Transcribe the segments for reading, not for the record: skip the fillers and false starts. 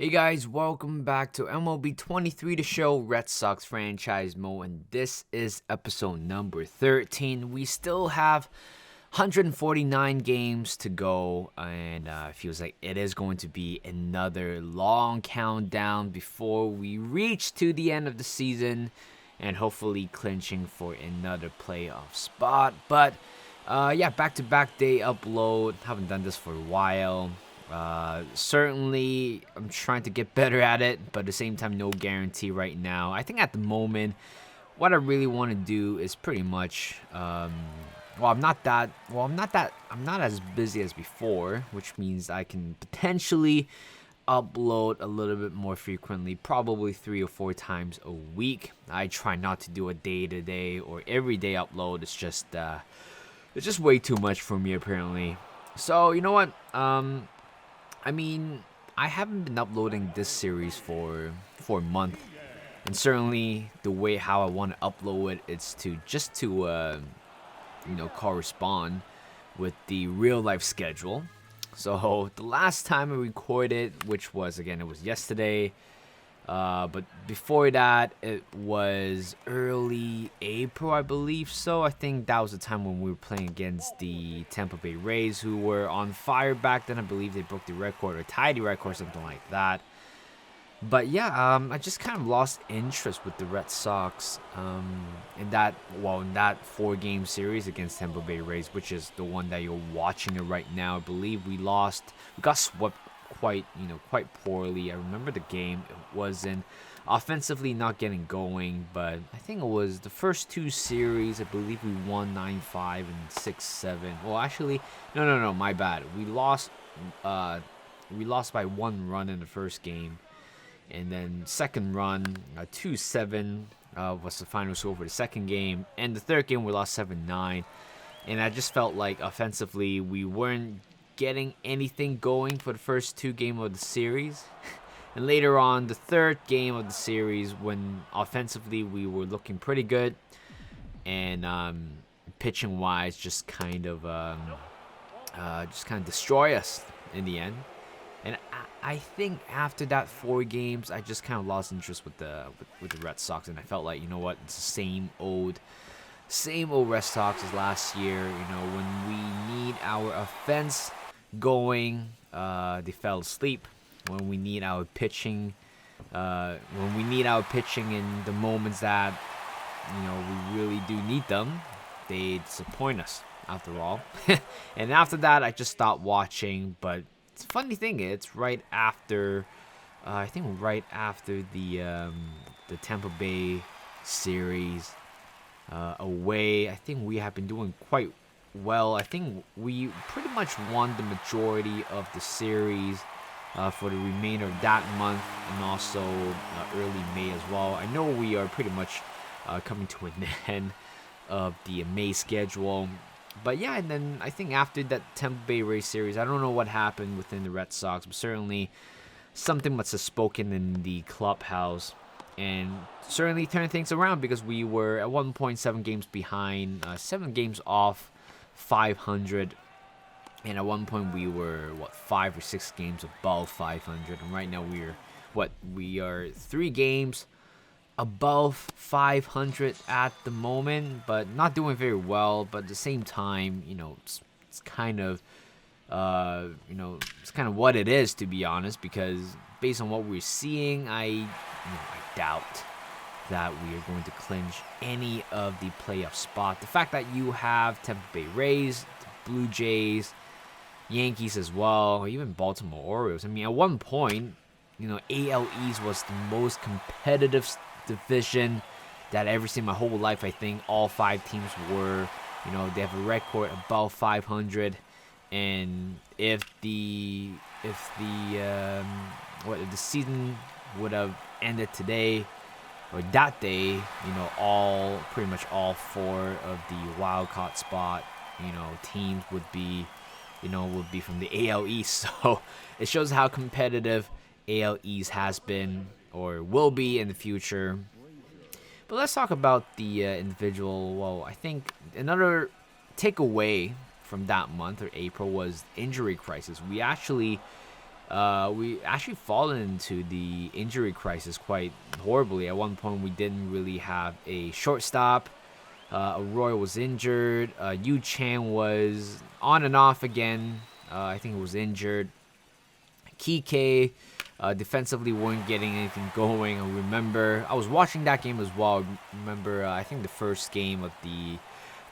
Hey guys, welcome back to MLB 23 The Show Red Sox Franchise Mode, and this is episode number 13. We still have 149 games to go, and it feels like it is going to be another long countdown before we reach to the end of the season and hopefully clinching for another playoff spot. But back-to-back day upload. Haven't done this for a while. Certainly, I'm trying to get better at it, but at the same time, no guarantee right now. I think at the moment, what I really want to do is pretty much, I'm not as busy as before, which means I can potentially upload a little bit more frequently, probably 3 or 4 times a week. I try not to do a day-to-day or everyday upload. It's just way too much for me apparently. So you know what? I haven't been uploading this series for a month, and certainly the way how I want to upload it is to correspond with the real life schedule. So the last time I recorded, which was again it was yesterday, but before that it was early April, I believe. So I think that was the time when we were playing against the Tampa Bay Rays, who were on fire back then. I believe they broke the record or tied the record, something like that. But yeah, I just kind of lost interest with the Red Sox in that 4-game series against Tampa Bay Rays, which is the one that you're watching it right now. I believe we got swept quite poorly. I remember the game. It wasn't offensively not getting going, but I think it was the first 2 series. I believe we won 9-5 and 6-7. Well, actually, no, my bad. We lost by 1 run in the first game. And then second run, 2-7 was the final score for the second game. And the third game, we lost 7-9. And I just felt like offensively, we weren't getting anything going for the first 2 games of the series. And later on, the third game of the series, when offensively we were looking pretty good. And pitching-wise, just kind of destroy us in the end. And I think after that 4 games, I just kind of lost interest with the Red Sox, and I felt like, you know what, it's the same old Red Sox as last year. You know, when we need our offense going, they fell asleep. When we need our pitching, in the moments that we really do need them, they disappoint us. After all, and after that, I just stopped watching, but. The funny thing is, it's right after, the Tampa Bay series away. I think we have been doing quite well. I think we pretty much won the majority of the series for the remainder of that month and also early May as well. I know we are pretty much coming to an end of the May schedule. But yeah, and then I think after that Tampa Bay Rays series, I don't know what happened within the Red Sox, but certainly something must have spoken in the clubhouse and certainly turned things around, because we were at 1.7 games behind, 7 games off 500, and at one point we were 5 or 6 games above 500, and right now we are 3 games above 500 at the moment, but not doing very well. But at the same time, it's kind of, it's kind of what it is, to be honest. Because based on what we're seeing, I doubt that we are going to clinch any of the playoff spot. The fact that you have Tampa Bay Rays, the Blue Jays, Yankees as well, or even Baltimore Orioles. I mean, at one point, AL East was the most competitive division that I've ever seen my whole life. I think all 5 teams were, they have a record above 500, and if the season would have ended today or that day, pretty much all 4 of the wild card spot, teams would be from the AL East. So it shows how competitive AL East has been or will be in the future. But let's talk about the individual. Well, I think another takeaway from that month or April was injury crisis. We actually we actually fallen into the injury crisis quite horribly. At one point, we didn't really have a shortstop. Roy was injured. Yu Chang was on and off again. I think he was injured. Kike defensively weren't getting anything going. I remember I was watching that game as well. I remember I think the first game of the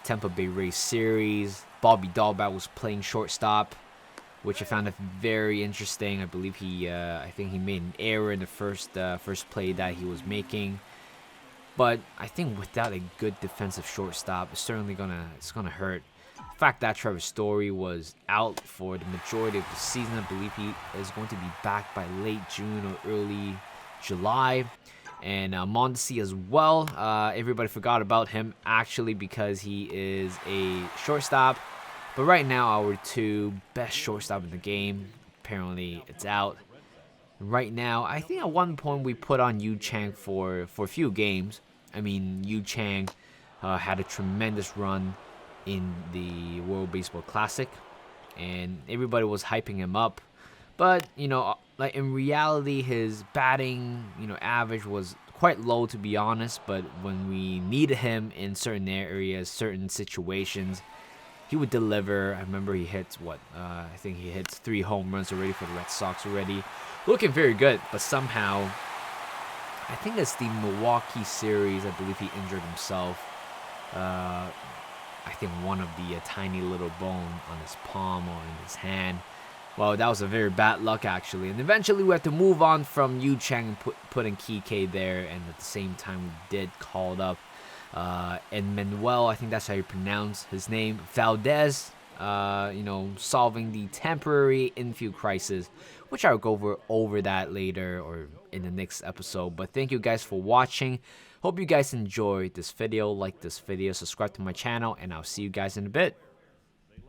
Tampa Bay Rays series. Bobby Dalbat was playing shortstop, which I found very interesting. I believe I think he made an error in the first play that he was making. But I think without a good defensive shortstop, it's gonna hurt. The fact that Trevor Story was out for the majority of the season, I believe he is going to be back by late June or early July. And Mondesi as well. Everybody forgot about him actually because he is a shortstop. But right now, our two best shortstop in the game, apparently it's out. Right now, I think at one point we put on Yu Chang for a few games. I mean, Yu Chang had a tremendous run in the World Baseball Classic, and everybody was hyping him up. But like in reality, his batting, average was quite low to be honest. But when we needed him in certain areas, certain situations, he would deliver. I remember he hits I think he hits 3 home runs already for the Red Sox already, looking very good. But somehow, I think it's the Milwaukee series. I believe he injured himself. I think one of the tiny little bone on his palm or in his hand. Well, that was a very bad luck actually. And eventually we had to move on from Yu Chang and put in Kike there. And at the same time, we did call up and Manuel, I think that's how you pronounce his name, Valdez, solving the temporary infield crisis, which I'll go over that later or in the next episode. But thank you guys for watching. Hope you guys enjoyed this video. Like this video, subscribe to my channel, and I'll see you guys in a bit.